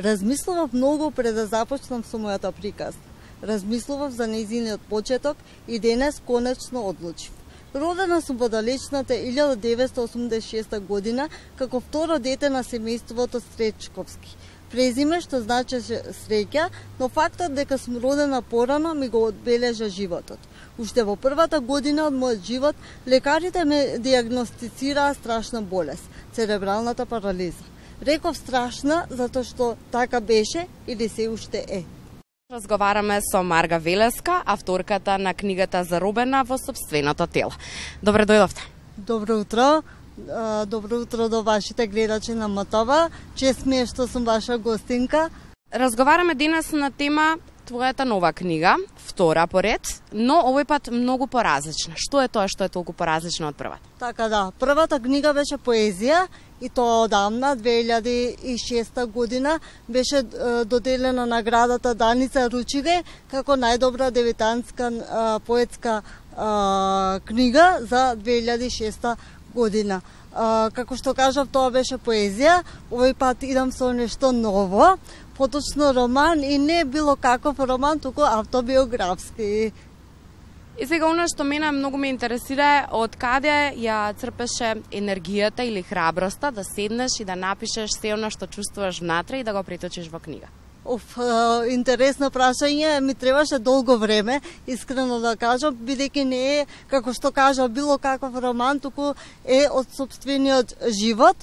Размислував многу пред да започнам со мојата приказна. Размислував за нејзиниот почеток и денес конечно одлучив. Родена сум во далечната 1986 година како второ дете на семејството Стречковски. Презиме што значеше среќа, но фактот дека сум родена порано ми го одбележа животот. Уште во првата година од мојот живот, лекарите ме диагностицираа страшна болест – церебралната парализа. Реков страшна затоа што така беше или се уште е. Разговараме со Марга Велеска, авторката на книгата Заробена во сопственото тело. Добре дојдовте. Добро утро. Добро утро до вашите гледачи на МТВ. Чест ми е што сум ваша гостинка. Разговараме денес на тема твојата нова книга, втора поред, но овој пат многу поразлична. Што е тоа што е толку поразлично од првата? Така да, првата книга беше поезија и тоа одамна, 2006 година, беше доделена наградата Даница Ручиге како најдобра дебютантска поетска книга за 2006 година. Како што кажав, тоа беше поезија, овој пат идам со нешто ново, поточно роман и не било каков роман, туку автобиографски. И сега, оно што мене многу ме интересира, од каде ја црпеше енергијата или храброста да седнеш и да напишеш се оно што чувствуваш внатре и да го преточиш во книга? Интересно прашање, ми требаше долго време, искрено да кажам, бидејќи не е, како што кажа, било каков роман, туку е од сопствениот живот.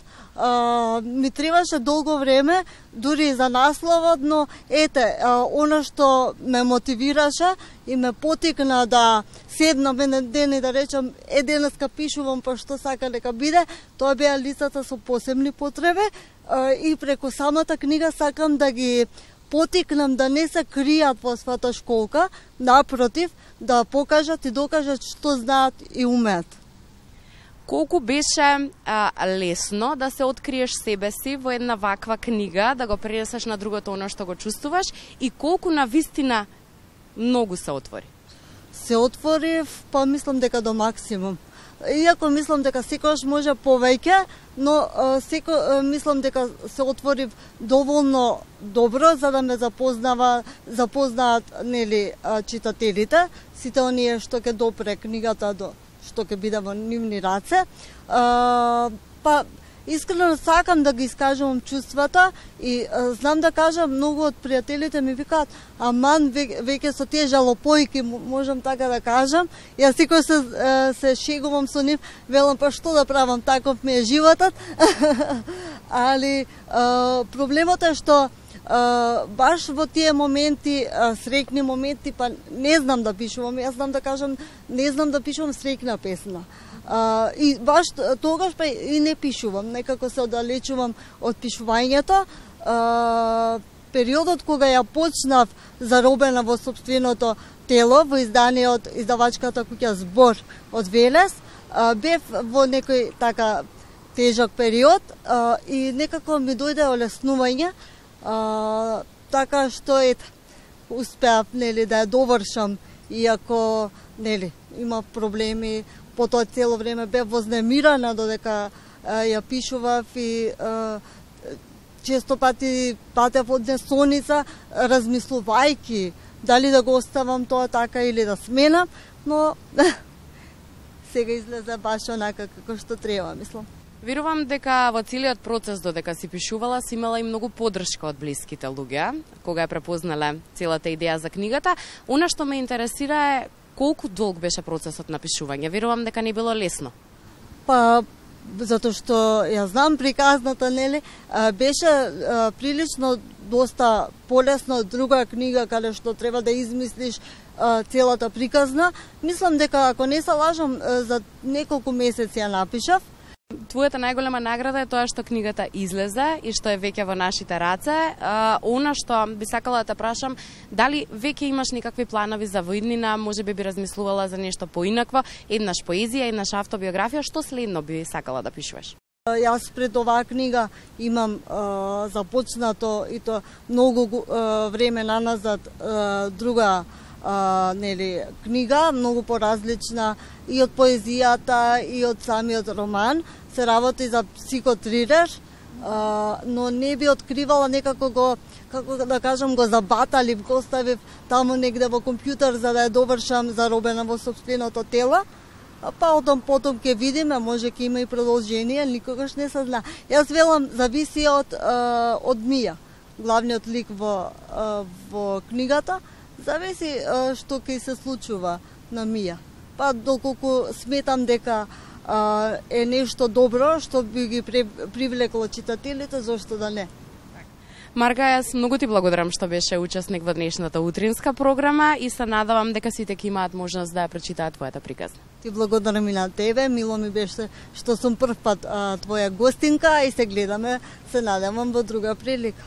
Ми требаше долго време, дури за насловот, но ете, оно што ме мотивираше и ме потикна да седнам еден ден и да речам, денеска пишувам па што сака дека биде, тоа беа лицата со посебни потреби и преку самата книга сакам да ги потикнам да не се кријат во својата школка, напротив, да покажат и докажат што знаат и умеат. Колку беше лесно да се откриеш себе си во една ваква книга, да го пренесеш на другото оно што го чувствуваш и колку на вистина многу се отвори? Се отворив, па мислам дека до максимум. Иако мислам дека секогаш може повеќе, но мислам дека се отворив доволно добро за да ме запознаат нели читателите, сите оние што ќе допре книгата до што ќе биде во нивни раце. Па искрено сакам да ги искажувам чувствата и знам да кажам, многу од пријателите ми викаат, аман, веќе со тие жалопојки, можам така да кажам. Јас секој се шегувам со нив, велам, па што да правам, таков ми е животот. Али проблемот е што баш во тие моменти, среќни моменти, па не знам да пишувам, јас знам да кажам, не знам да пишувам среќна песна. И баш тогаш па и не пишувам, некако се оддалечувам од пишувањето. Периодот кога ја почнав Заробена во сопственото тело, во издание од издавачката куќа Збор од Велес, бев во некој така тежок период и некако ми дојде олеснување, така што успеав нели да ја довршам, иако нели има проблеми. Потоа цело време бев вознемирана додека ја пишував и често пати патев од несоница, размислувајќи дали да го оставам тоа така или да сменам, но сега излезе баш онака како што треба, мислам. Верувам дека во целиот процес додека си пишувала си имала и многу поддршка од блиските луѓе, кога ја препознале целата идеја за книгата. Она што ме интересира е колку долг беше процесот на пишување? Верувам дека не било лесно. Па, затоа што ја знам приказната, нели, беше прилично доста полесно од друга книга каде што треба да измислиш целата приказна. Мислам дека, ако не се лажам, за неколку месеци ја напишав. Твојата најголема награда е тоа што книгата излезе и што е веќе во нашите раце. Она што би сакала да те прашам, дали веќе имаш некакви планови за воиднина, може би размислувала за нешто поинакво, еднаш поезија, еднаш автобиографија, што следно би сакала да пишуваш? Јас пред оваа книга имам започнато и то многу време наназад друга нели книга, многу поразлична и од поезијата и од самиот роман. Се работи за психотрилер, но не би откривала, некако го, како да кажам, го забаталив, го оставив таму негде во компјутер за да ја довршам заробена во собственото тело. Па потом ќе видиме, може ќе има и продолжение, никогаш не се зна. Јас велам, зависи од Мија, главниот лик во книгата, зависи што ќе се случува на Мија. Па доколку сметам дека е нешто добро, што би ги привлекло читателите, зошто да не? Марга, јас многу ти благодарам што беше учесник во днешната утринска програма и се надавам дека сите ќе имаат можност да ја прочитаат твојата приказна. Ти благодарам и на тебе, мило ми беше што сум прв пат твоја гостинка и се гледаме, се надевам во друга прилика.